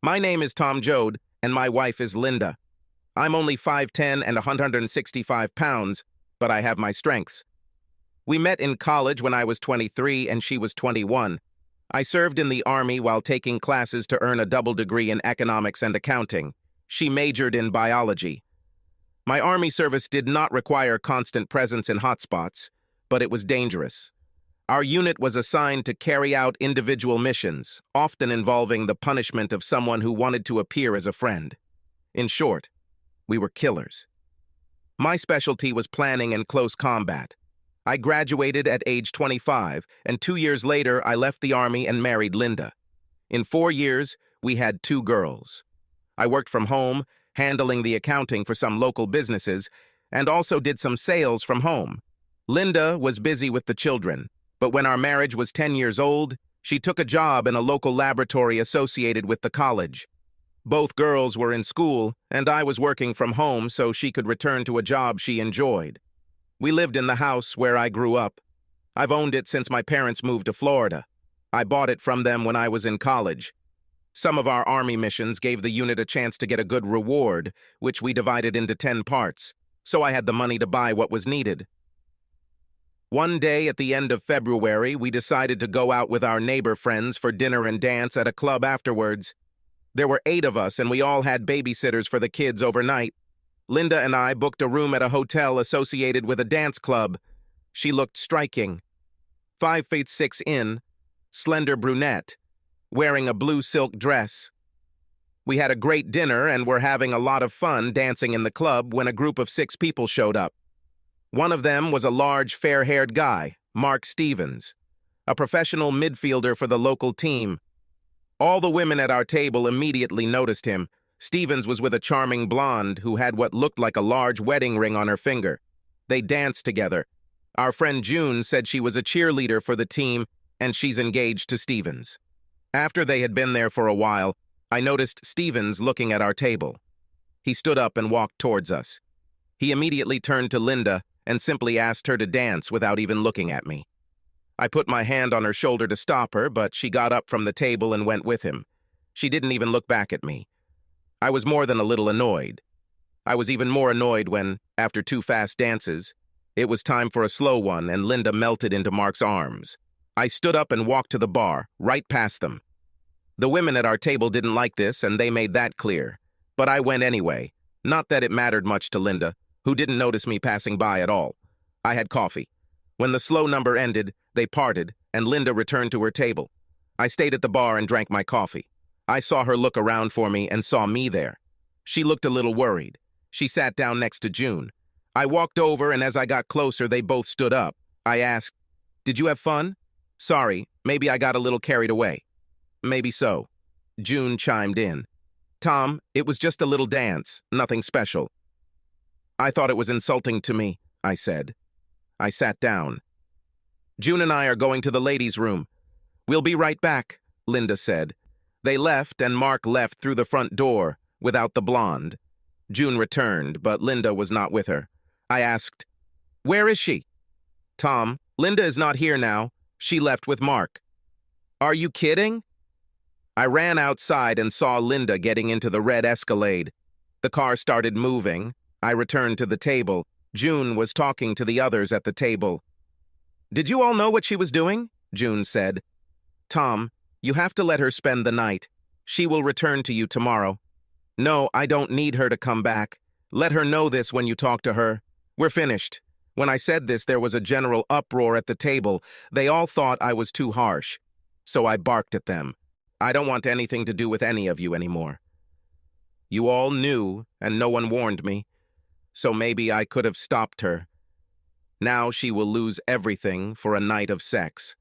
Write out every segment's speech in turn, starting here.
My name is Tom Jode, and my wife is Linda. I'm only 5'10" and 165 pounds, but I have my strengths. We met in college when I was 23 and she was 21. I served in the Army while taking classes to earn a double degree in economics and accounting. She majored in biology. My Army service did not require constant presence in hotspots, but it was dangerous. Our unit was assigned to carry out individual missions, often involving the punishment of someone who wanted to appear as a friend. In short, we were killers. My specialty was planning and close combat. I graduated at age 25, and 2 years later I left the Army and married Linda. In 4 years, we had 2 girls. I worked from home, handling the accounting for some local businesses, and also did some sales from home. Linda was busy with the children, but when our marriage was 10 years old, she took a job in a local laboratory associated with the college. Both girls were in school, and I was working from home so she could return to a job she enjoyed. We lived in the house where I grew up. I've owned it since my parents moved to Florida. I bought it from them when I was in college. Some of our Army missions gave the unit a chance to get a good reward, which we divided into 10 parts, so I had the money to buy what was needed. One day at the end of February, we decided to go out with our neighbor friends for dinner and dance at a club afterwards. There were 8 of us, and we all had babysitters for the kids overnight. Linda and I booked a room at a hotel associated with a dance club. She looked striking. 5'6" in, slender brunette, wearing a blue silk dress. We had a great dinner and were having a lot of fun dancing in the club when a group of 6 people showed up. One of them was a large, fair-haired guy, Mark Stevens, a professional midfielder for the local team. All the women at our table immediately noticed him. Stevens was with a charming blonde who had what looked like a large wedding ring on her finger. They danced together. Our friend June said she was a cheerleader for the team, and she's engaged to Stevens. After they had been there for a while, I noticed Stevens looking at our table. He stood up and walked towards us. He immediately turned to Linda and simply asked her to dance without even looking at me. I put my hand on her shoulder to stop her, but she got up from the table and went with him. She didn't even look back at me. I was more than a little annoyed. I was even more annoyed when, after 2 fast dances, it was time for a slow one and Linda melted into Mark's arms. I stood up and walked to the bar, right past them. The women at our table didn't like this, and they made that clear. But I went anyway. Not that it mattered much to Linda, who didn't notice me passing by at all. I had coffee. When the slow number ended, they parted, and Linda returned to her table. I stayed at the bar and drank my coffee. I saw her look around for me and saw me there. She looked a little worried. She sat down next to June. I walked over, and as I got closer, they both stood up. I asked, "Did you have fun?" "Sorry, maybe I got a little carried away." "Maybe so." June chimed in. "Tom, it was just a little dance, nothing special." "I thought it was insulting to me," I said. I sat down. "June and I are going to the ladies' room." "We'll be right back," Linda said. They left, and Mark left through the front door, without the blonde. June returned, but Linda was not with her. I asked, "Where is she?" "Tom, Linda is not here now. She left with Mark." "Are you kidding?" I ran outside and saw Linda getting into the red Escalade. The car started moving. I returned to the table. June was talking to the others at the table. "Did you all know what she was doing?" June said. "Tom, you have to let her spend the night. She will return to you tomorrow." "No, I don't need her to come back. Let her know this when you talk to her. We're finished." When I said this, there was a general uproar at the table. They all thought I was too harsh. So I barked at them. "I don't want anything to do with any of you anymore." You all knew, and no one warned me. So maybe I could have stopped her. Now she will lose everything for a night of sex.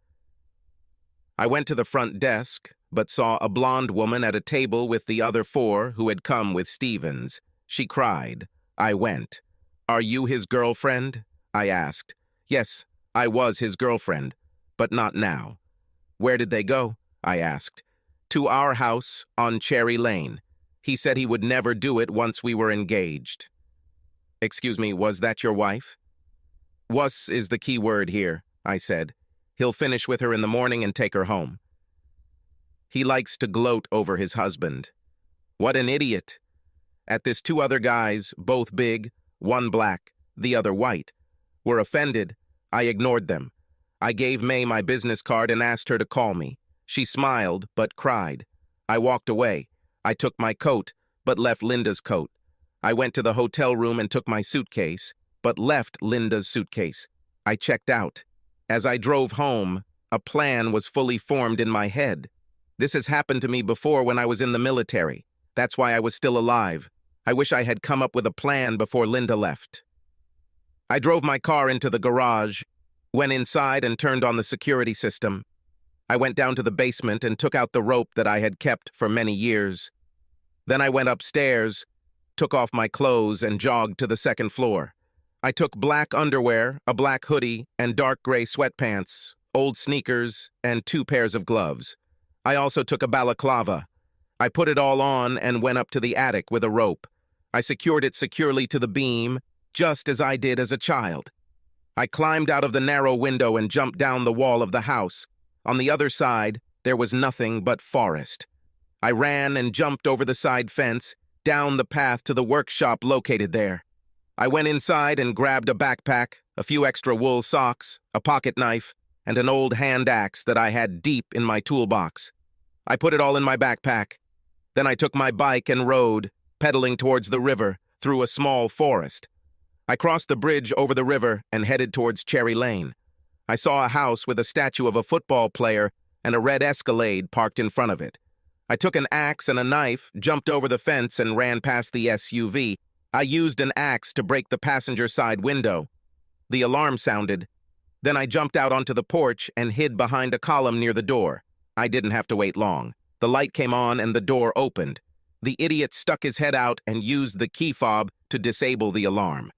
I went to the front desk, but saw a blonde woman at a table with the other 4 who had come with Stevens. She cried. I went. "Are you his girlfriend?" I asked. "Yes, I was his girlfriend, but not now." "Where did they go?" I asked. "To our house on Cherry Lane. He said he would never do it once we were engaged." "Excuse me, was that your wife?" "Was is the key word here," I said. "He'll finish with her in the morning and take her home." He likes to gloat over his husband. What an idiot. At this, two other guys, both big, one black, the other white, were offended. I ignored them. I gave May my business card and asked her to call me. She smiled, but cried. I walked away. I took my coat, but left Linda's coat. I went to the hotel room and took my suitcase, but left Linda's suitcase. I checked out. As I drove home, a plan was fully formed in my head. This has happened to me before when I was in the military. That's why I was still alive. I wish I had come up with a plan before Linda left. I drove my car into the garage, went inside and turned on the security system. I went down to the basement and took out the rope that I had kept for many years. Then I went upstairs, took off my clothes and jogged to the second floor. I took black underwear, a black hoodie, and dark gray sweatpants, old sneakers, and 2 pairs of gloves. I also took a balaclava. I put it all on and went up to the attic with a rope. I secured it securely to the beam, just as I did as a child. I climbed out of the narrow window and jumped down the wall of the house. On the other side, there was nothing but forest. I ran and jumped over the side fence, down the path to the workshop located there. I went inside and grabbed a backpack, a few extra wool socks, a pocket knife, and an old hand axe that I had deep in my toolbox. I put it all in my backpack. Then I took my bike and rode, pedaling towards the river, through a small forest. I crossed the bridge over the river and headed towards Cherry Lane. I saw a house with a statue of a football player and a red Escalade parked in front of it. I took an axe and a knife, jumped over the fence, and ran past the SUV. I used an axe to break the passenger side window. The alarm sounded. Then I jumped out onto the porch and hid behind a column near the door. I didn't have to wait long. The light came on and the door opened. The idiot stuck his head out and used the key fob to disable the alarm.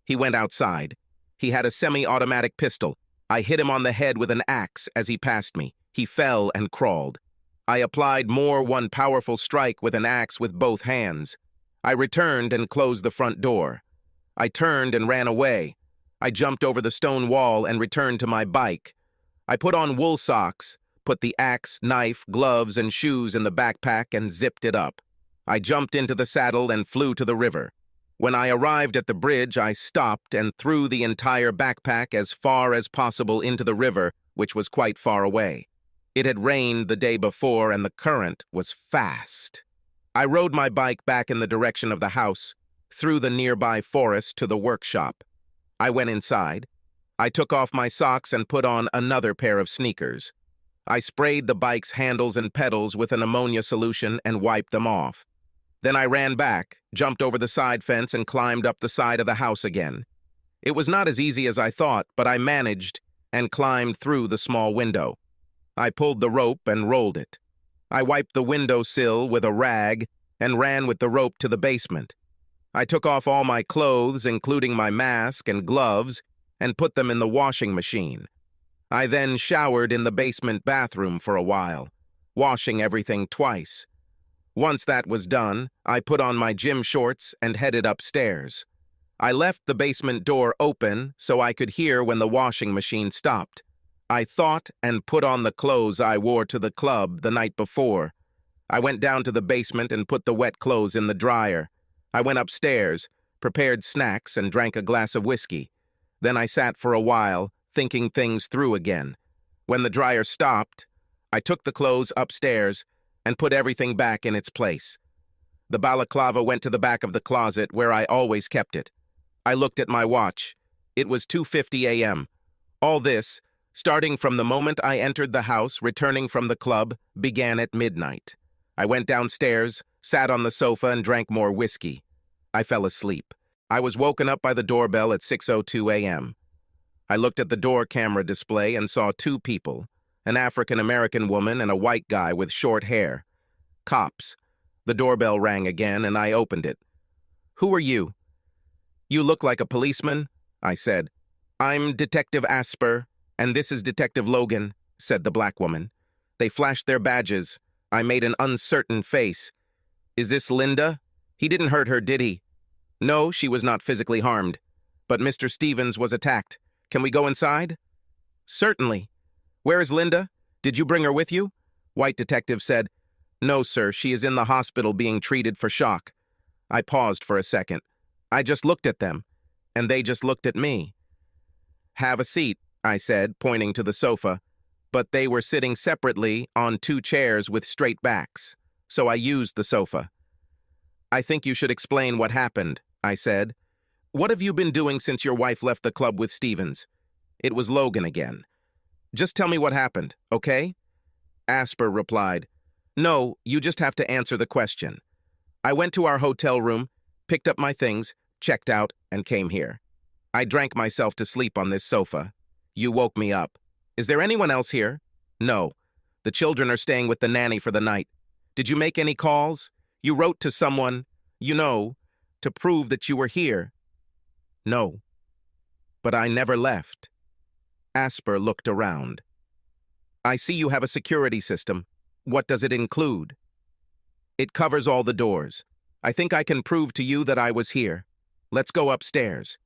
He went outside. He had a semi-automatic pistol. I hit him on the head with an axe as he passed me. He fell and crawled. I applied one powerful strike with an axe with both hands. I returned and closed the front door. I turned and ran away. I jumped over the stone wall and returned to my bike. I put on wool socks, put the axe, knife, gloves, and shoes in the backpack and zipped it up. I jumped into the saddle and flew to the river. When I arrived at the bridge, I stopped and threw the entire backpack as far as possible into the river, which was quite far away. It had rained the day before and the current was fast. I rode my bike back in the direction of the house, through the nearby forest to the workshop. I went inside. I took off my socks and put on another pair of sneakers. I sprayed the bike's handles and pedals with an ammonia solution and wiped them off. Then I ran back, jumped over the side fence, and climbed up the side of the house again. It was not as easy as I thought, but I managed and climbed through the small window. I pulled the rope and rolled it. I wiped the window sill with a rag and ran with the rope to the basement. I took off all my clothes, including my mask and gloves, and put them in the washing machine. I then showered in the basement bathroom for a while, washing everything twice. Once that was done, I put on my gym shorts and headed upstairs. I left the basement door open so I could hear when the washing machine stopped. I thought and put on the clothes I wore to the club the night before. I went down to the basement and put the wet clothes in the dryer. I went upstairs, prepared snacks, and drank a glass of whiskey. Then I sat for a while, thinking things through again. When the dryer stopped, I took the clothes upstairs and put everything back in its place. The balaclava went to the back of the closet where I always kept it. I looked at my watch. It was 2:50 a.m. All this, starting from the moment I entered the house, returning from the club, began at midnight. I went downstairs, sat on the sofa, and drank more whiskey. I fell asleep. I was woken up by the doorbell at 6:02 a.m. I looked at the door camera display and saw 2 people, an African-American woman and a white guy with short hair. Cops. The doorbell rang again, and I opened it. "Who are you?" "You look like a policeman," I said. "I'm Detective Asper, and this is Detective Logan," said the black woman. They flashed their badges. I made an uncertain face. "Is this Linda? He didn't hurt her, did he?" "No, she was not physically harmed. But Mr. Stevens was attacked. Can we go inside?" "Certainly. Where is Linda? Did you bring her with you?" White detective said. No, sir, she is in the hospital being treated for shock. I paused for a second. I just looked at them, and they just looked at me. Have a seat, I said, pointing to the sofa, but they were sitting separately on two chairs with straight backs, so I used the sofa. I think you should explain what happened, I said. What have you been doing since your wife left the club with Stevens? It was Logan again. Just tell me what happened, okay? Asper replied, No, you just have to answer the question. I went to our hotel room, picked up my things, checked out, and came here. I drank myself to sleep on this sofa. You woke me up. Is there anyone else here? No. The children are staying with the nanny for the night. Did you make any calls? You wrote to someone, to prove that you were here. No. But I never left. Asper looked around. I see you have a security system. What does it include? It covers all the doors. I think I can prove to you that I was here. Let's go upstairs.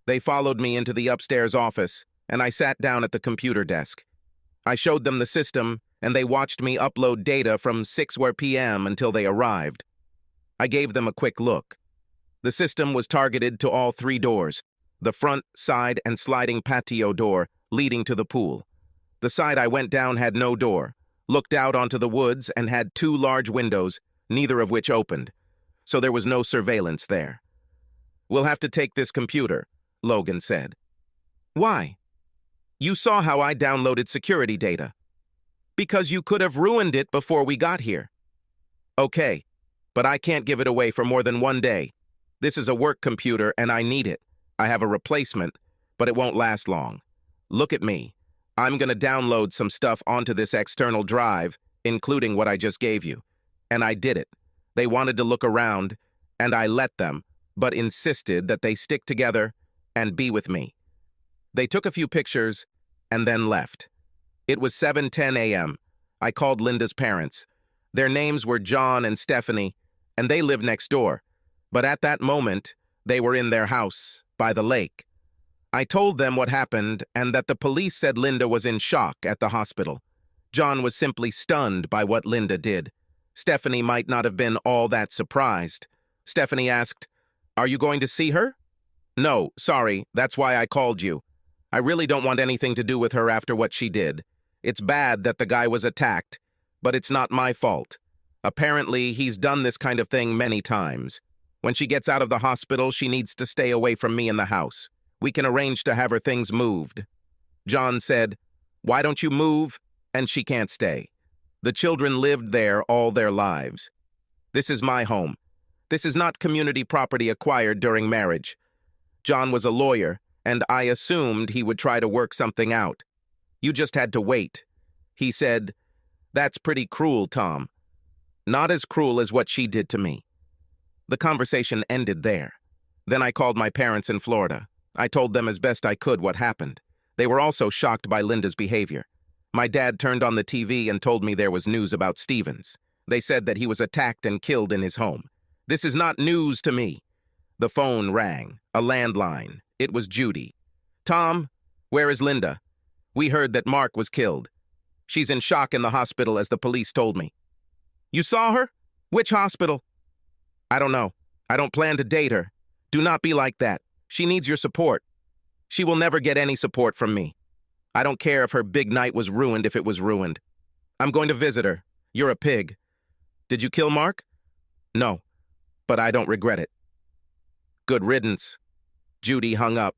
They followed me into the upstairs office, and I sat down at the computer desk. I showed them the system, and they watched me upload data from 6 p.m. until they arrived. I gave them a quick look. The system was targeted to all 3 doors, the front, side, and sliding patio door leading to the pool. The side I went down had no door, looked out onto the woods, and had 2 large windows, neither of which opened, so there was no surveillance there. We'll have to take this computer, Logan said. Why? You saw how I downloaded security data. Because you could have ruined it before we got here. Okay, but I can't give it away for more than 1 day. This is a work computer and I need it. I have a replacement, but it won't last long. Look at me. I'm going to download some stuff onto this external drive, including what I just gave you. And I did it. They wanted to look around, and I let them, but insisted that they stick together and be with me. They took a few pictures and then left. It was 7:10 a.m. I called Linda's parents. Their names were John and Stephanie, and they lived next door. But at that moment, they were in their house, by the lake. I told them what happened and that the police said Linda was in shock at the hospital. John was simply stunned by what Linda did. Stephanie might not have been all that surprised. Stephanie asked, "Are you going to see her?" "No, sorry, that's why I called you. I really don't want anything to do with her after what she did. It's bad that the guy was attacked, but it's not my fault. Apparently, he's done this kind of thing many times. When she gets out of the hospital, she needs to stay away from me in the house. We can arrange to have her things moved." John said, "Why don't you move?" And she can't stay. The children lived there all their lives. This is my home. This is not community property acquired during marriage. John was a lawyer, and I assumed he would try to work something out. You just had to wait. He said, "That's pretty cruel, Tom." Not as cruel as what she did to me. The conversation ended there. Then I called my parents in Florida. I told them as best I could what happened. They were also shocked by Linda's behavior. My dad turned on the TV and told me there was news about Stevens. They said that he was attacked and killed in his home. This is not news to me. The phone rang, a landline. It was Judy. "Tom, where is Linda? We heard that Mark was killed. She's in shock in the hospital, as the police told me." "You saw her? Which hospital?" "I don't know. I don't plan to date her. Do not be like that. She needs your support." "She will never get any support from me. I don't care if her big night was ruined if it was ruined. I'm going to visit her. You're a pig." "Did you kill Mark?" "No, but I don't regret it." Good riddance. Judy hung up.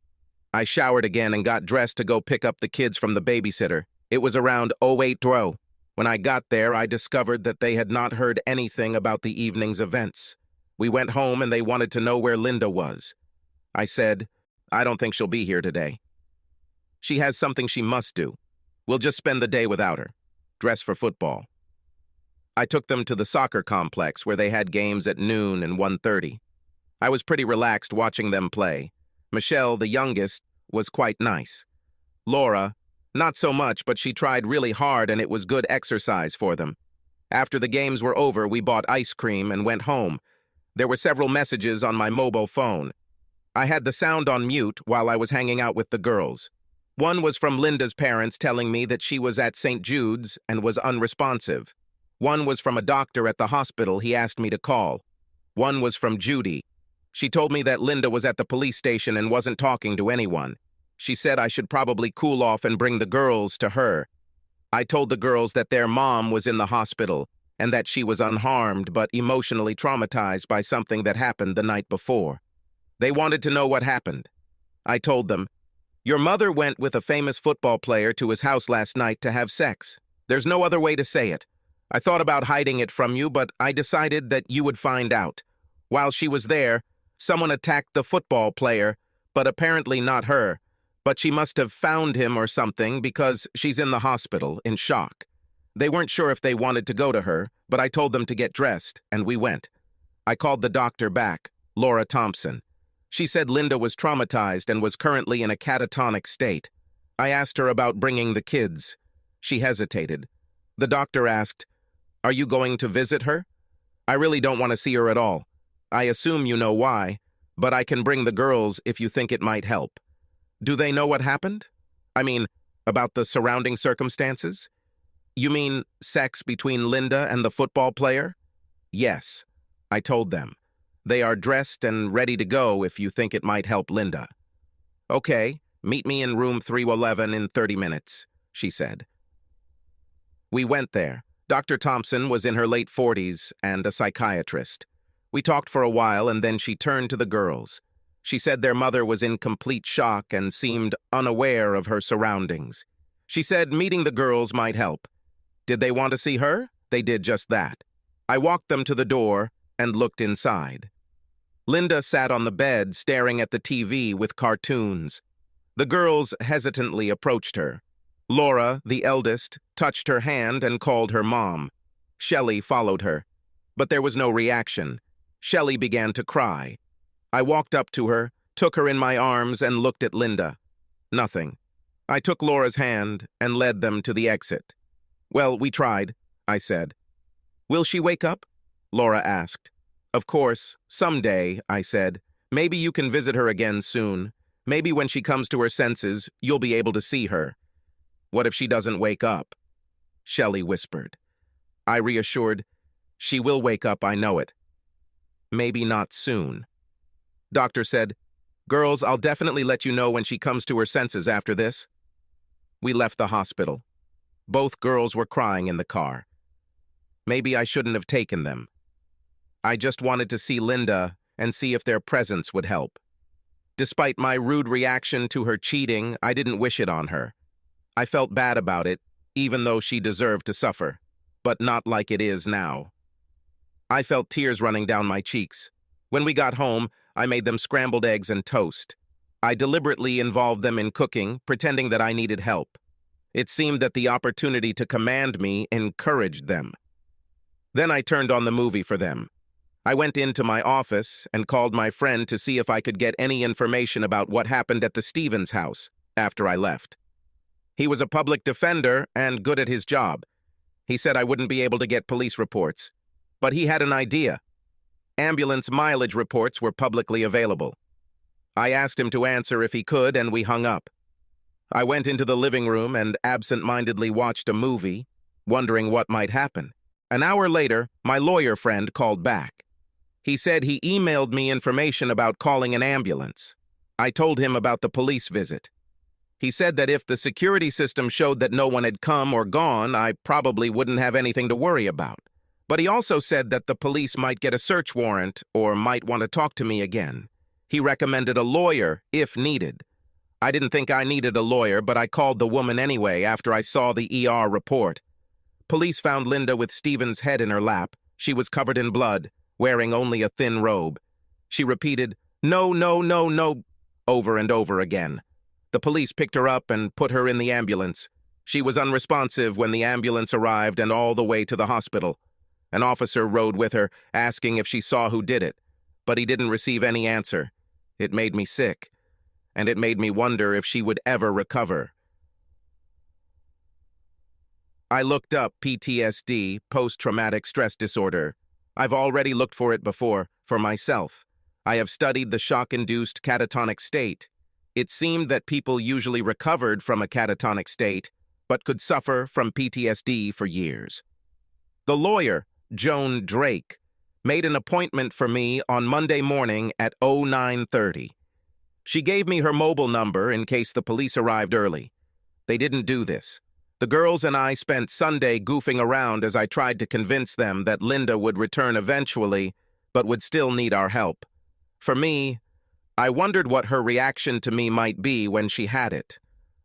I showered again and got dressed to go pick up the kids from the babysitter. It was around 08:20. When I got there, I discovered that they had not heard anything about the evening's events. We went home and they wanted to know where Linda was. I said, "I don't think she'll be here today. She has something she must do. We'll just spend the day without her. Dress for football." I took them to the soccer complex where they had games at noon and 1:30. I was pretty relaxed watching them play. Michelle, the youngest, was quite nice. Laura, not so much, but she tried really hard and it was good exercise for them. After the games were over, we bought ice cream and went home. There were several messages on my mobile phone. I had the sound on mute while I was hanging out with the girls. One was from Linda's parents telling me that she was at St. Jude's and was unresponsive. One was from a doctor at the hospital he asked me to call. One was from Judy. She told me that Linda was at the police station and wasn't talking to anyone. She said I should probably cool off and bring the girls to her. I told the girls that their mom was in the hospital and that she was unharmed but emotionally traumatized by something that happened the night before. They wanted to know what happened. I told them, "Your mother went with a famous football player to his house last night to have sex. There's no other way to say it. I thought about hiding it from you, but I decided that you would find out. While she was there, someone attacked the football player, but apparently not her. But she must have found him or something because she's in the hospital in shock. They weren't sure if they wanted to go to her, but I told them to get dressed, and we went. I called the doctor back, Laura Thompson. She said Linda was traumatized and was currently in a catatonic state. I asked her about bringing the kids. She hesitated. The doctor asked, "Are you going to visit her?" "I really don't want to see her at all. I assume you know why, but I can bring the girls if you think it might help." "Do they know what happened? I mean, about the surrounding circumstances?" "You mean sex between Linda and the football player?" "Yes," I told them. "They are dressed and ready to go if you think it might help Linda." "Okay, meet me in room 311 in 30 minutes, she said. We went there. Dr. Thompson was in her late 40s and a psychiatrist. We talked for a while and then she turned to the girls. She said their mother was in complete shock and seemed unaware of her surroundings. She said meeting the girls might help. Did they want to see her? They did just that. I walked them to the door and looked inside. Linda sat on the bed staring at the TV with cartoons. The girls hesitantly approached her. Laura, the eldest, touched her hand and called her mom. Shelley followed her, but there was no reaction. Shelley began to cry. I walked up to her, took her in my arms, and looked at Linda. Nothing. I took Laura's hand and led them to the exit. "Well, we tried," I said. "Will she wake up?" Laura asked. "Of course, someday," I said. "Maybe you can visit her again soon. Maybe when she comes to her senses, you'll be able to see her." "What if she doesn't wake up?" Shelley whispered. I reassured, "She will wake up, I know it. Maybe not soon." Doctor said, "Girls, I'll definitely let you know when she comes to her senses after this." We left the hospital. Both girls were crying in the car. Maybe I shouldn't have taken them. I just wanted to see Linda and see if their presence would help. Despite my rude reaction to her cheating, I didn't wish it on her. I felt bad about it, even though she deserved to suffer, but not like it is now. I felt tears running down my cheeks. When we got home, I made them scrambled eggs and toast. I deliberately involved them in cooking, pretending that I needed help. It seemed that the opportunity to command me encouraged them. Then I turned on the movie for them. I went into my office and called my friend to see if I could get any information about what happened at the Stevens house after I left. He was a public defender and good at his job. He said I wouldn't be able to get police reports, but he had an idea. Ambulance mileage reports were publicly available. I asked him to answer if he could, and we hung up. I went into the living room and absent-mindedly watched a movie, wondering what might happen. An hour later, my lawyer friend called back. He said he emailed me information about calling an ambulance. I told him about the police visit. He said that if the security system showed that no one had come or gone, I probably wouldn't have anything to worry about. But he also said that the police might get a search warrant or might want to talk to me again. He recommended a lawyer if needed. I didn't think I needed a lawyer, but I called the woman anyway after I saw the ER report. Police found Linda with Stephen's head in her lap. She was covered in blood, wearing only a thin robe. She repeated, "No, no, no, no," over and over again. The police picked her up and put her in the ambulance. She was unresponsive when the ambulance arrived and all the way to the hospital. An officer rode with her, asking if she saw who did it, but he didn't receive any answer. It made me sick, and it made me wonder if she would ever recover. I looked up PTSD, post-traumatic stress disorder. I've already looked for it before, for myself. I have studied the shock-induced catatonic state. It seemed that people usually recovered from a catatonic state, but could suffer from PTSD for years. The lawyer, Joan Drake, made an appointment for me on Monday morning at 09:30. She gave me her mobile number in case the police arrived early. They didn't do this. The girls and I spent Sunday goofing around as I tried to convince them that Linda would return eventually, but would still need our help. For me, I wondered what her reaction to me might be when she had it.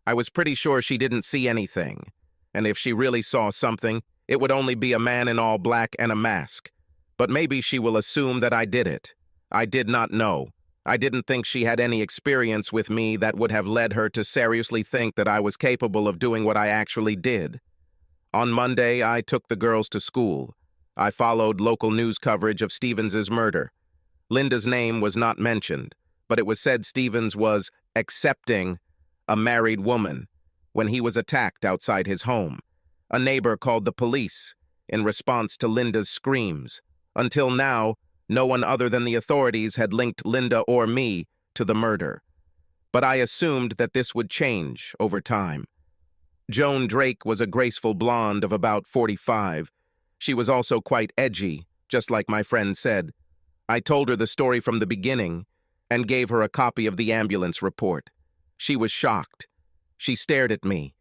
I was pretty sure she didn't see anything, and if she really saw something, it would only be a man in all black and a mask. But maybe she will assume that I did it. I did not know. I didn't think she had any experience with me that would have led her to seriously think that I was capable of doing what I actually did. On Monday, I took the girls to school. I followed local news coverage of Stevens's murder. Linda's name was not mentioned, but it was said Stevens was accepting a married woman when he was attacked outside his home. A neighbor called the police in response to Linda's screams. Until now, no one other than the authorities had linked Linda or me to the murder. But I assumed that this would change over time. Joan Drake was a graceful blonde of about 45. She was also quite edgy, just like my friend said. I told her the story from the beginning and gave her a copy of the ambulance report. She was shocked. She stared at me.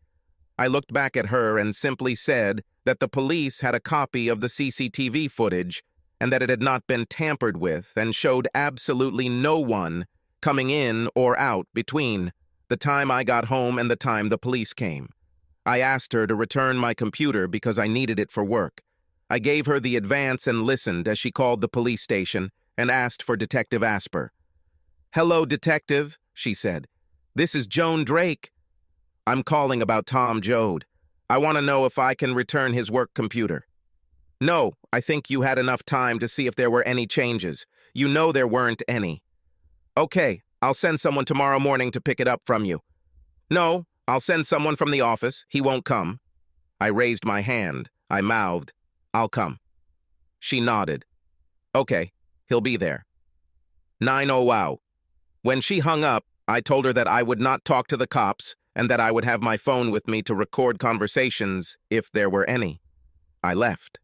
I looked back at her and simply said that the police had a copy of the CCTV footage and that it had not been tampered with and showed absolutely no one coming in or out between the time I got home and the time the police came. I asked her to return my computer because I needed it for work. I gave her the advance and listened as she called the police station and asked for Detective Asper. "Hello, Detective," she said. "This is Joan Drake. I'm calling about Tom Joad. I want to know if I can return his work computer." "No, I think you had enough time to see if there were any changes. You know there weren't any." "Okay, I'll send someone tomorrow morning to pick it up from you." "No, I'll send someone from the office. He won't come." I raised my hand. I mouthed, "I'll come." She nodded. "Okay, he'll be there." 9:00 wow. When she hung up, I told her that I would not talk to the cops and that I would have my phone with me to record conversations if there were any. I left.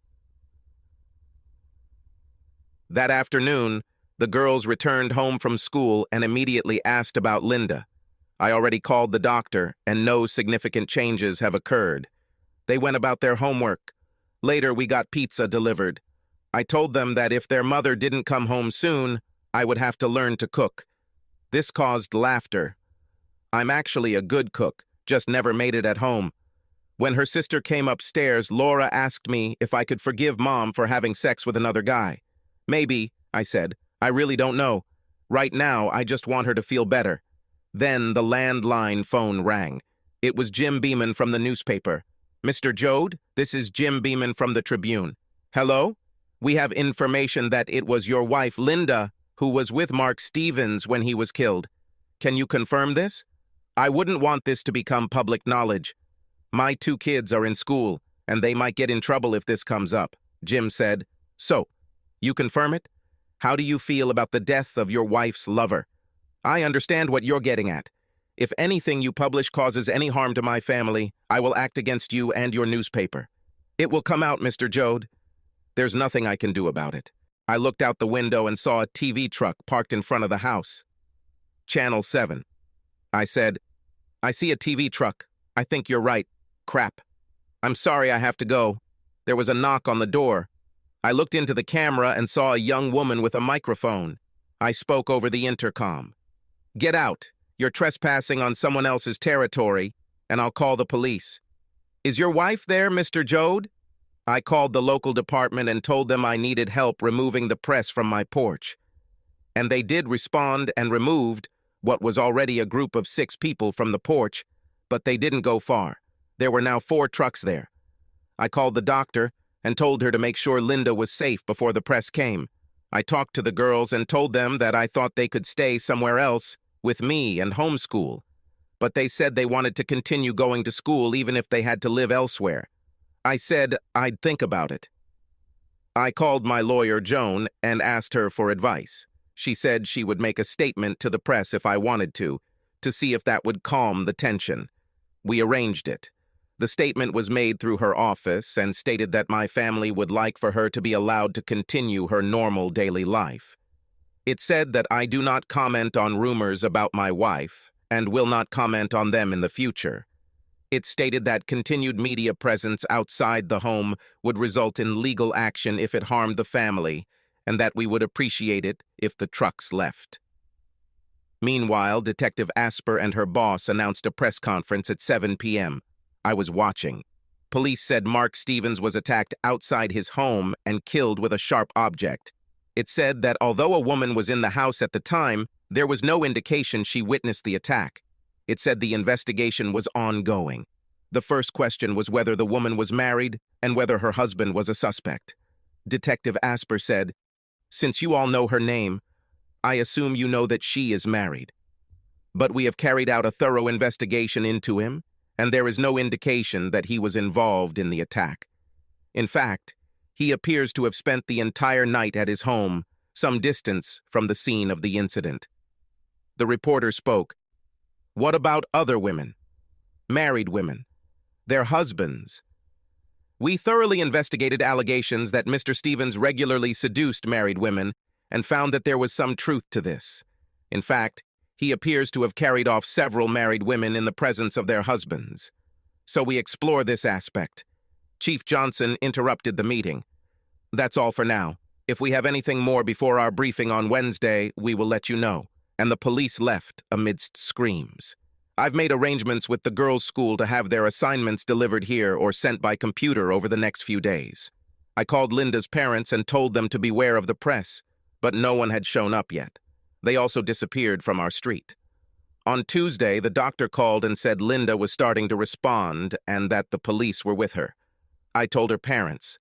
That afternoon, the girls returned home from school and immediately asked about Linda. I already called the doctor, and no significant changes have occurred. They went about their homework. Later, we got pizza delivered. I told them that if their mother didn't come home soon, I would have to learn to cook. This caused laughter. I'm actually a good cook, just never made it at home. When her sister came upstairs, Laura asked me if I could forgive Mom for having sex with another guy. "Maybe," I said. "I really don't know. Right now, I just want her to feel better." Then the landline phone rang. It was Jim Beeman from the newspaper. "Mr. Joad, this is Jim Beeman from the Tribune." "Hello? We have information that it was your wife, Linda, who was with Mark Stevens when he was killed. Can you confirm this? I wouldn't want this to become public knowledge. My 2 kids are in school, and they might get in trouble if this comes up," Jim said. "So, you confirm it? How do you feel about the death of your wife's lover? I understand what you're getting at. If anything you publish causes any harm to my family, I will act against you and your newspaper. It will come out, Mr. Joad. There's nothing I can do about it." I looked out the window and saw a TV truck parked in front of the house. Channel 7. I said, "I see a TV truck. I think you're right. Crap. I'm sorry I have to go." There was a knock on the door. I looked into the camera and saw a young woman with a microphone. I spoke over the intercom. "Get out. You're trespassing on someone else's territory, and I'll call the police." "Is your wife there, Mr. Joad?" I called the local department and told them I needed help removing the press from my porch. And they did respond and removed what was already a group of 6 people from the porch, but they didn't go far. There were now 4 trucks there. I called the doctor and told her to make sure Linda was safe before the press came. I talked to the girls and told them that I thought they could stay somewhere else with me and homeschool, but they said they wanted to continue going to school even if they had to live elsewhere. I said I'd think about it. I called my lawyer, Joan, and asked her for advice. She said she would make a statement to the press if I wanted to see if that would calm the tension. We arranged it. The statement was made through her office and stated that my family would like for her to be allowed to continue her normal daily life. It said that I do not comment on rumors about my wife and will not comment on them in the future. It stated that continued media presence outside the home would result in legal action if it harmed the family, and that we would appreciate it if the trucks left. Meanwhile, Detective Asper and her boss announced a press conference at 7 p.m. I was watching. Police said Mark Stevens was attacked outside his home and killed with a sharp object. It said that although a woman was in the house at the time, there was no indication she witnessed the attack. It said the investigation was ongoing. The first question was whether the woman was married and whether her husband was a suspect. Detective Asper said, "Since you all know her name, I assume you know that she is married. But we have carried out a thorough investigation into him, and there is no indication that he was involved in the attack. In fact, he appears to have spent the entire night at his home, some distance from the scene of the incident." The reporter spoke. "What about other women? Married women? Their husbands?" "We thoroughly investigated allegations that Mr. Stevens regularly seduced married women and found that there was some truth to this. In fact, he appears to have carried off several married women in the presence of their husbands. So we explore this aspect." Chief Johnson interrupted the meeting. "That's all for now. If we have anything more before our briefing on Wednesday, we will let you know." And the police left amidst screams. "I've made arrangements with the girls' school to have their assignments delivered here or sent by computer over the next few days. I called Linda's parents and told them to beware of the press, but no one had shown up yet. They also disappeared from our street. On Tuesday, the doctor called and said Linda was starting to respond and that the police were with her. I told her parents,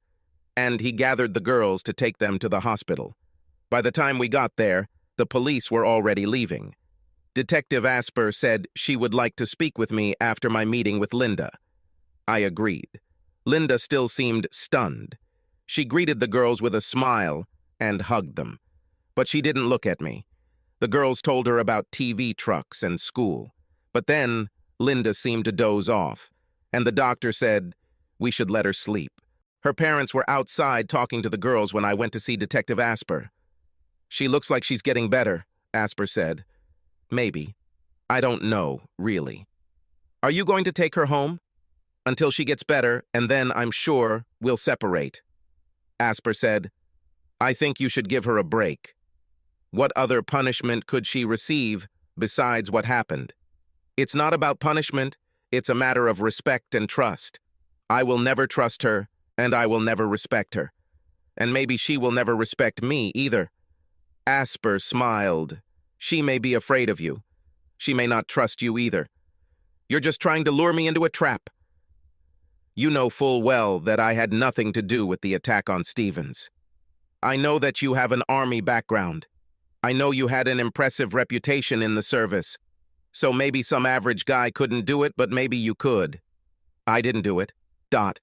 and he gathered the girls to take them to the hospital. By the time we got there, the police were already leaving. Detective Asper said she would like to speak with me after my meeting with Linda. I agreed. Linda still seemed stunned. She greeted the girls with a smile and hugged them. But she didn't look at me. The girls told her about TV trucks and school. But then Linda seemed to doze off, and the doctor said we should let her sleep. Her parents were outside talking to the girls when I went to see Detective Asper. "She looks like she's getting better," Asper said. "Maybe. I don't know, really." "Are you going to take her home?" "Until she gets better, and then I'm sure we'll separate." Asper said, "I think you should give her a break. What other punishment could she receive besides what happened? It's not about punishment, it's a matter of respect and trust. I will never trust her, and I will never respect her. And maybe she will never respect me either." Asper smiled. "She may be afraid of you. She may not trust you either. You're just trying to lure me into a trap. You know full well that I had nothing to do with the attack on Stevens. I know that you have an army background. I know you had an impressive reputation in the service. So maybe some average guy couldn't do it, but maybe you could. I didn't do it. Dot.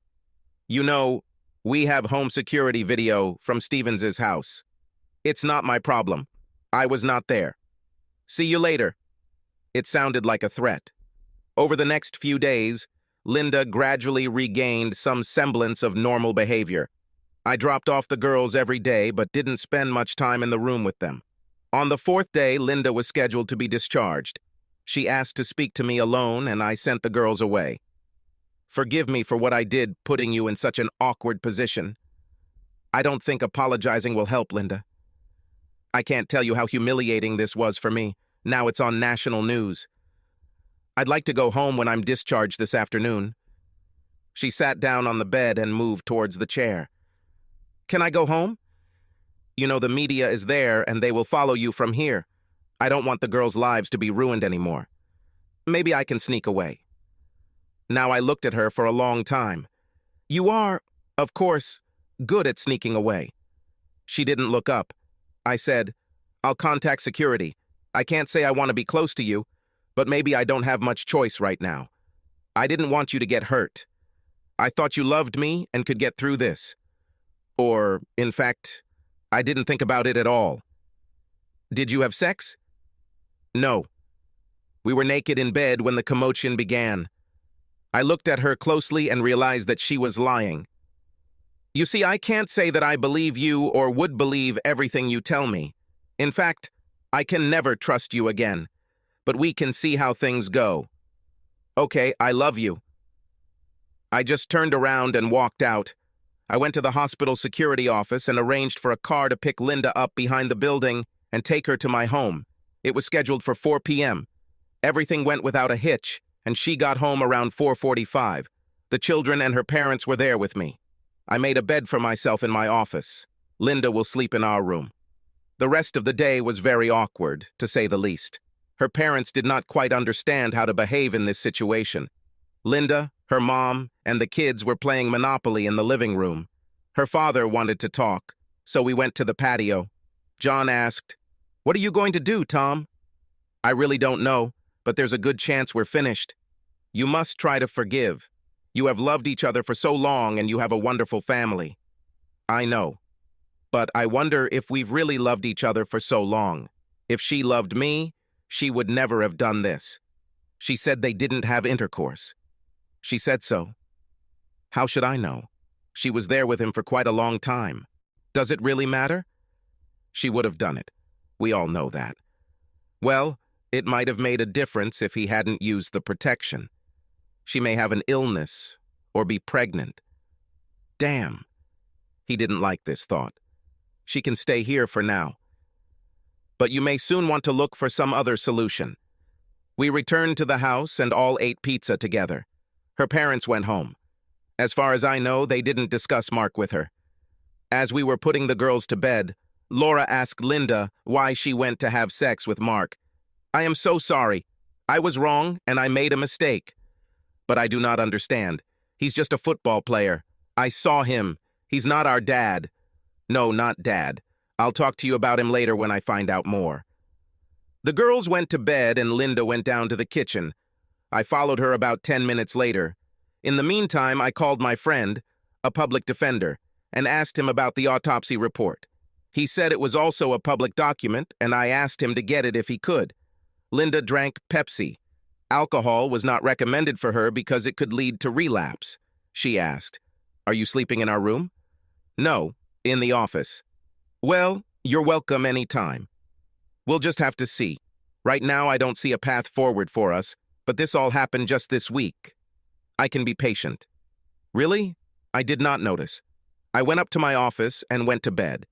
You know, we have home security video from Stevens's house. It's not my problem. I was not there. See you later." It sounded like a threat. Over the next few days, Linda gradually regained some semblance of normal behavior. I dropped off the girls every day, but didn't spend much time in the room with them. On the fourth day, Linda was scheduled to be discharged. She asked to speak to me alone, and I sent the girls away. "Forgive me for what I did, putting you in such an awkward position. I don't think apologizing will help, Linda. I can't tell you how humiliating this was for me. Now it's on national news. I'd like to go home when I'm discharged this afternoon." She sat down on the bed and moved towards the chair. "Can I go home? You know the media is there and they will follow you from here. I don't want the girls' lives to be ruined anymore. Maybe I can sneak away." Now I looked at her for a long time. "You are, of course, good at sneaking away." She didn't look up. I said, "I'll contact security. I can't say I want to be close to you, but maybe I don't have much choice right now. I didn't want you to get hurt. I thought you loved me and could get through this. Or, in fact, I didn't think about it at all." "Did you have sex?" "No. We were naked in bed when the commotion began. I looked at her closely and realized that she was lying. You see, I can't say that I believe you or would believe everything you tell me. In fact, I can never trust you again. But we can see how things go. Okay, I love you. I just turned around and walked out. I went to the hospital security office and arranged for a car to pick Linda up behind the building and take her to my home. It was scheduled for 4 p.m. Everything went without a hitch, and she got home around 4:45. The children and her parents were there with me. I made a bed for myself in my office. Linda will sleep in our room. The rest of the day was very awkward, to say the least. Her parents did not quite understand how to behave in this situation. Linda, her mom, and the kids were playing Monopoly in the living room. Her father wanted to talk, so we went to the patio. John asked, "What are you going to do, Tom?" "I really don't know, but there's a good chance we're finished. You must try to forgive. You have loved each other for so long and you have a wonderful family." "I know. But I wonder if we've really loved each other for so long. If she loved me, she would never have done this. She said they didn't have intercourse. She said so. How should I know? She was there with him for quite a long time. Does it really matter? She would have done it. We all know that. Well, it might have made a difference if he hadn't used the protection. She may have an illness or be pregnant. Damn. He didn't like this thought. She can stay here for now. But you may soon want to look for some other solution. We returned to the house and all ate pizza together. Her parents went home. As far as I know, they didn't discuss Mark with her. As we were putting the girls to bed, Laura asked Linda why she went to have sex with Mark. "I am so sorry. I was wrong and I made a mistake. But I do not understand. He's just a football player. I saw him. He's not our dad." "No, not dad. I'll talk to you about him later when I find out more." The girls went to bed and Linda went down to the kitchen. I followed her about 10 minutes later. In the meantime, I called my friend, a public defender, and asked him about the autopsy report. He said it was also a public document, and I asked him to get it if he could. Linda drank Pepsi. Alcohol was not recommended for her because it could lead to relapse. She asked, "Are you sleeping in our room?" "No, in the office." "Well, you're welcome any time. We'll just have to see. Right now, I don't see a path forward for us, but this all happened just this week. I can be patient." "Really? I did not notice." I went up to my office and went to bed.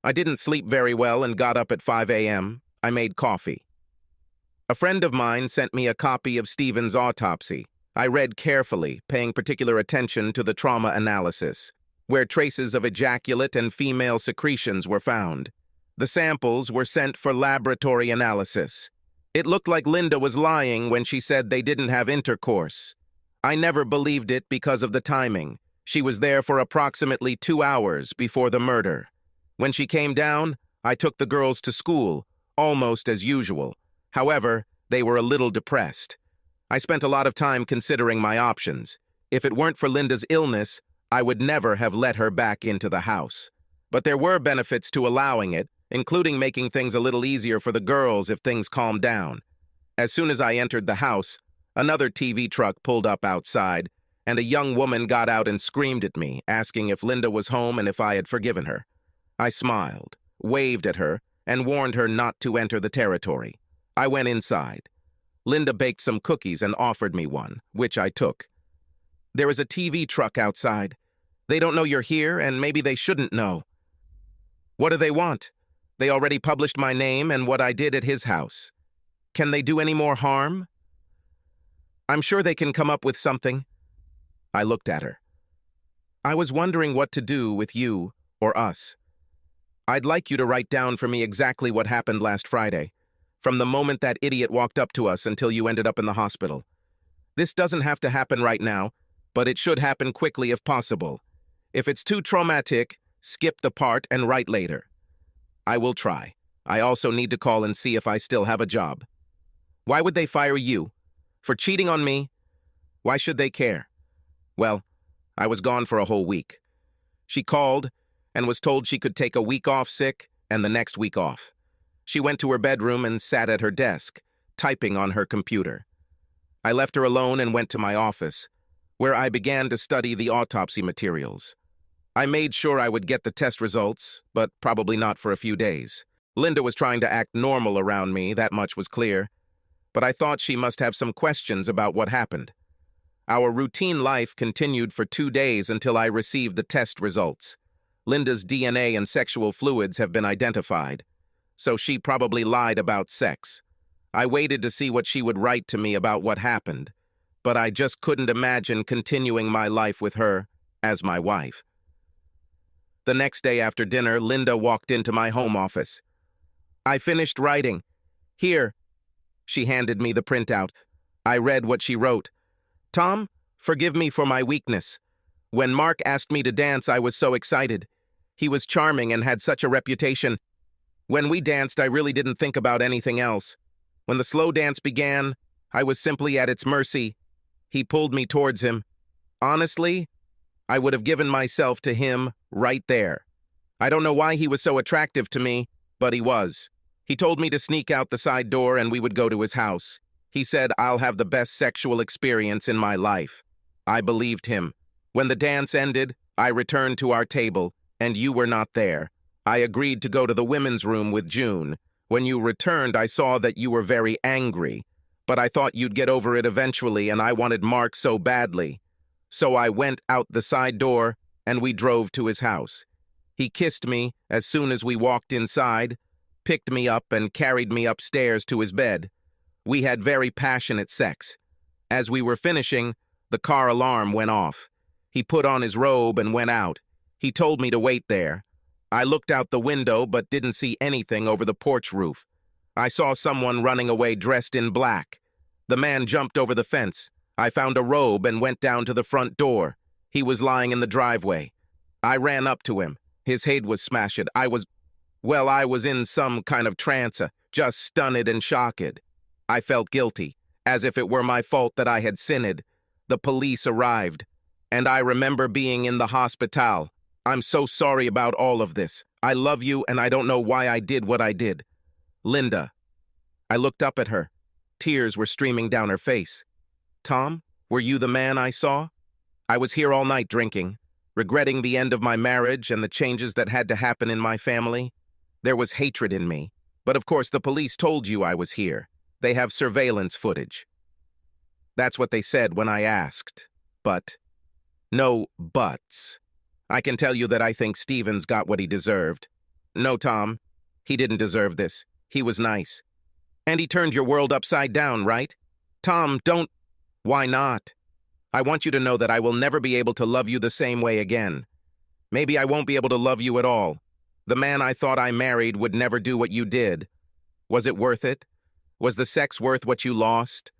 I didn't sleep very well and got up at 5 a.m. I made coffee. A friend of mine sent me a copy of Stephen's autopsy. I read carefully, paying particular attention to the trauma analysis, where traces of ejaculate and female secretions were found. The samples were sent for laboratory analysis. It looked like Linda was lying when she said they didn't have intercourse. I never believed it because of the timing. She was there for approximately 2 hours before the murder. When she came down, I took the girls to school, almost as usual. However, they were a little depressed. I spent a lot of time considering my options. If it weren't for Linda's illness, I would never have let her back into the house. But there were benefits to allowing it, including making things a little easier for the girls if things calmed down. As soon as I entered the house, another TV truck pulled up outside, and a young woman got out and screamed at me, asking if Linda was home and if I had forgiven her. I smiled, waved at her, and warned her not to enter the territory. I went inside. Linda baked some cookies and offered me one, which I took. "There is a TV truck outside. They don't know you're here, and maybe they shouldn't know." "What do they want? They already published my name and what I did at his house. Can they do any more harm?" "I'm sure they can come up with something." I looked at her. "I was wondering what to do with you or us. I'd like you to write down for me exactly what happened last Friday, from the moment that idiot walked up to us until you ended up in the hospital. This doesn't have to happen right now, but it should happen quickly if possible. If it's too traumatic, skip the part and write later." "I will try. I also need to call and see if I still have a job." "Why would they fire you? For cheating on me? Why should they care?" "Well, I was gone for a whole week." She called and was told she could take a week off sick and the next week off. She went to her bedroom and sat at her desk, typing on her computer. I left her alone and went to my office. where I began to study the autopsy materials. I made sure I would get the test results, but probably not for a few days. Linda was trying to act normal around me, that much was clear, but I thought she must have some questions about what happened. Our routine life continued for 2 days until I received the test results. Linda's DNA and sexual fluids have been identified, so she probably lied about sex. I waited to see what she would write to me about what happened, but I just couldn't imagine continuing my life with her as my wife. The next day after dinner, Linda walked into my home office. "I finished writing. Here." She handed me the printout. I read what she wrote. "Tom, forgive me for my weakness. When Mark asked me to dance, I was so excited. He was charming and had such a reputation. When we danced, I really didn't think about anything else. When the slow dance began, I was simply at its mercy. He pulled me towards him. Honestly, I would have given myself to him right there. I don't know why he was so attractive to me, but he was. He told me to sneak out the side door and we would go to his house. He said I'll have the best sexual experience in my life. I believed him. When the dance ended, I returned to our table, and you were not there. I agreed to go to the women's room with June. When you returned, I saw that you were very angry, but I thought you'd get over it eventually, and I wanted Mark so badly. So I went out the side door, and we drove to his house. He kissed me as soon as we walked inside, picked me up and carried me upstairs to his bed. We had very passionate sex. As we were finishing, the car alarm went off. He put on his robe and went out. He told me to wait there. I looked out the window but didn't see anything over the porch roof. I saw someone running away dressed in black. The man jumped over the fence. I found a robe and went down to the front door. He was lying in the driveway. I ran up to him. His head was smashed. I was in some kind of trance, just stunned and shocked. I felt guilty, as if it were my fault that I had sinned. The police arrived, and I remember being in the hospital. I'm so sorry about all of this. I love you, and I don't know why I did what I did. Linda. I looked up at her. Tears were streaming down her face. Tom, were you the man I saw? I was here all night drinking, regretting the end of my marriage and the changes that had to happen in my family. There was hatred in me. But of course the police told you I was here. They have surveillance footage. That's what they said when I asked. But, no buts. I can tell you that I think Stevens got what he deserved. No, Tom, he didn't deserve this. He was nice. And he turned your world upside down, right? Tom, don't... Why not? I want you to know that I will never be able to love you the same way again. Maybe I won't be able to love you at all. The man I thought I married would never do what you did. Was it worth it? Was the sex worth what you lost?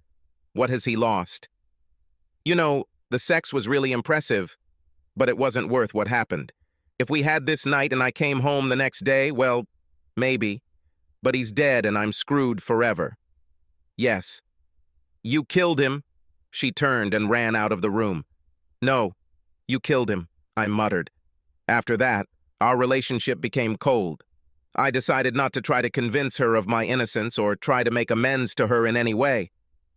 What has he lost? You know, the sex was really impressive, but it wasn't worth what happened. If we had this night and I came home the next day, well, maybe. But he's dead and I'm screwed forever. Yes. You killed him. She turned and ran out of the room. No, you killed him, I muttered. After that, our relationship became cold. I decided not to try to convince her of my innocence or try to make amends to her in any way.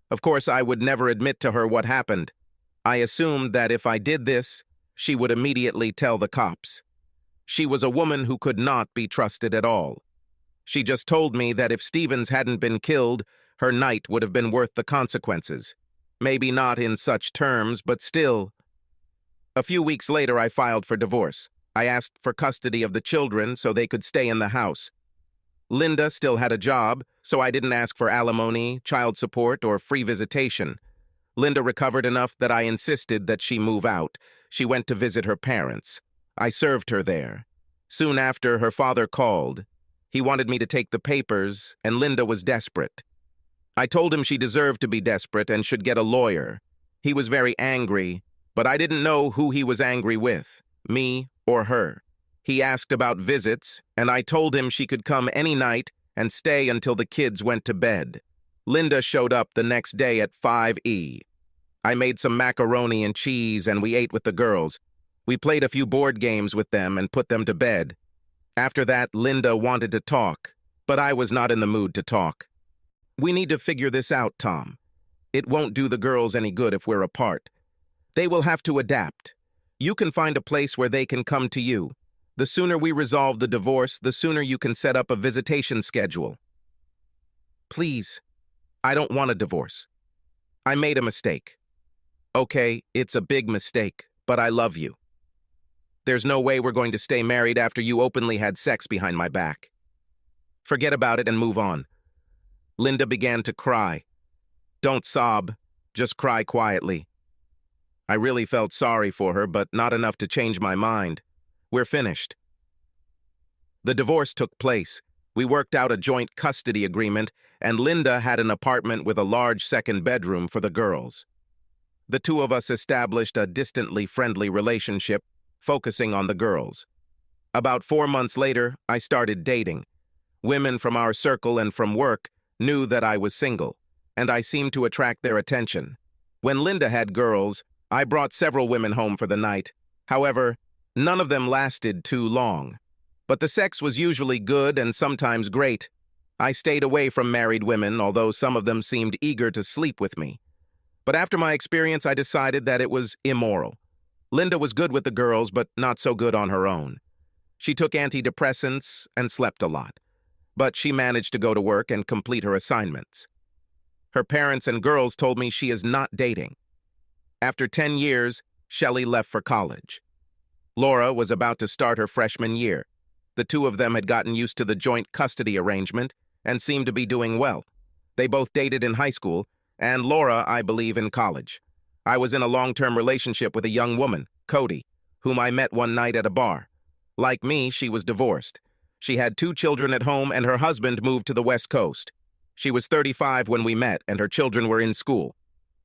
Of course, I would never admit to her what happened. I assumed that if I did this, she would immediately tell the cops. She was a woman who could not be trusted at all. She just told me that if Stevens hadn't been killed, her night would have been worth the consequences. Maybe not in such terms, but still. A few weeks later, I filed for divorce. I asked for custody of the children so they could stay in the house. Linda still had a job, so I didn't ask for alimony, child support, or free visitation. Linda recovered enough that I insisted that she move out. She went to visit her parents. I served her there. Soon after, her father called. He wanted me to take the papers, and Linda was desperate. I told him she deserved to be desperate and should get a lawyer. He was very angry, but I didn't know who he was angry with, me or her. He asked about visits, and I told him she could come any night and stay until the kids went to bed. Linda showed up the next day at 5 I made some macaroni and cheese and we ate with the girls. We played a few board games with them and put them to bed. After that, Linda wanted to talk, but I was not in the mood to talk. We need to figure this out, Tom. It won't do the girls any good if we're apart. They will have to adapt. You can find a place where they can come to you. The sooner we resolve the divorce, the sooner you can set up a visitation schedule. Please, I don't want a divorce. I made a mistake. Okay, it's a big mistake, but I love you. There's no way we're going to stay married after you openly had sex behind my back. Forget about it and move on. Linda began to cry. Don't sob, just cry quietly. I really felt sorry for her, but not enough to change my mind. We're finished. The divorce took place. We worked out a joint custody agreement, and Linda had an apartment with a large second bedroom for the girls. The two of us established a distantly friendly relationship, focusing on the girls. About 4 months later, I started dating. Women from our circle and from work knew that I was single, and I seemed to attract their attention. When Linda had girls, I brought several women home for the night. However, none of them lasted too long. But the sex was usually good and sometimes great. I stayed away from married women, although some of them seemed eager to sleep with me. But after my experience, I decided that it was immoral. Linda was good with the girls, but not so good on her own. She took antidepressants and slept a lot. But she managed to go to work and complete her assignments. Her parents and girls told me she is not dating. After 10 years, Shelley left for college. Laura was about to start her freshman year. The two of them had gotten used to the joint custody arrangement and seemed to be doing well. They both dated in high school, and Laura, I believe, in college. I was in a long-term relationship with a young woman, Cody, whom I met one night at a bar. Like me, she was divorced. She had 2 children at home, and her husband moved to the West Coast. She was 35 when we met, and her children were in school.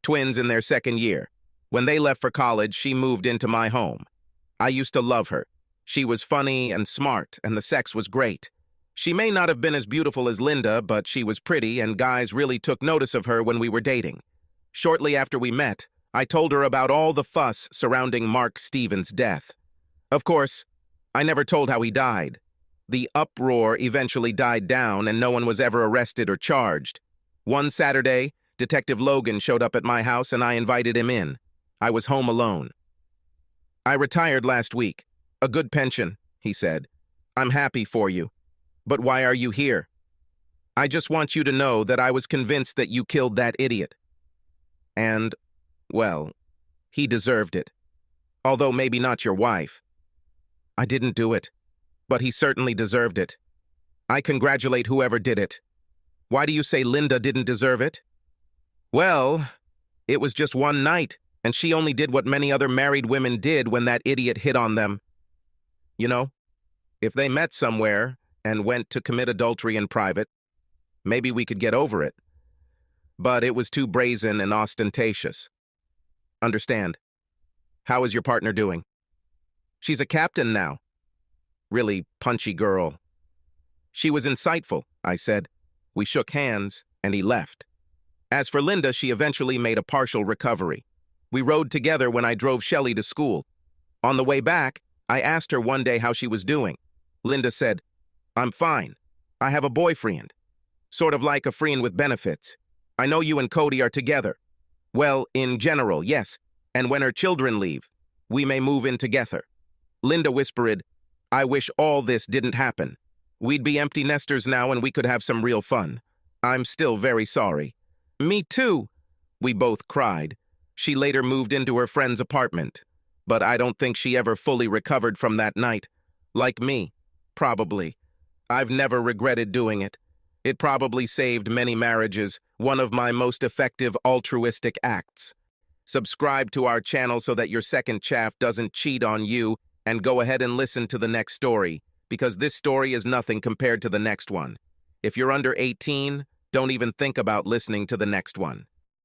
Twins in their second year. When they left for college, she moved into my home. I used to love her. She was funny and smart, and the sex was great. She may not have been as beautiful as Linda, but she was pretty, and guys really took notice of her when we were dating. Shortly after we met, I told her about all the fuss surrounding Mark Stevens' death. Of course, I never told how he died. The uproar eventually died down, and no one was ever arrested or charged. One Saturday, Detective Logan showed up at my house, and I invited him in. I was home alone. I retired last week. A good pension, he said. I'm happy for you. But why are you here? I just want you to know that I was convinced that you killed that idiot. And, well, he deserved it. Although maybe not your wife. I didn't do it, but he certainly deserved it. I congratulate whoever did it. Why do you say Linda didn't deserve it? Well, it was just one night, and she only did what many other married women did when that idiot hit on them. You know, if they met somewhere and went to commit adultery in private, maybe we could get over it. But it was too brazen and ostentatious. Understand? How is your partner doing? She's a captain now. Really punchy girl. She was insightful, I said. We shook hands, and he left. As for Linda, she eventually made a partial recovery. We rode together when I drove Shelley to school. On the way back, I asked her one day how she was doing. Linda said, I'm fine. I have a boyfriend. Sort of like a friend with benefits. I know you and Cody are together. Well, in general, yes. And when her children leave, we may move in together. Linda whispered, I wish all this didn't happen. We'd be empty nesters now and we could have some real fun. I'm still very sorry. Me too, we both cried. She later moved into her friend's apartment. But I don't think she ever fully recovered from that night. Like me, probably. I've never regretted doing it. It probably saved many marriages, one of my most effective altruistic acts. Subscribe to our channel so that your second chaff doesn't cheat on you, and go ahead and listen to the next story, because this story is nothing compared to the next one. If you're under 18, don't even think about listening to the next one.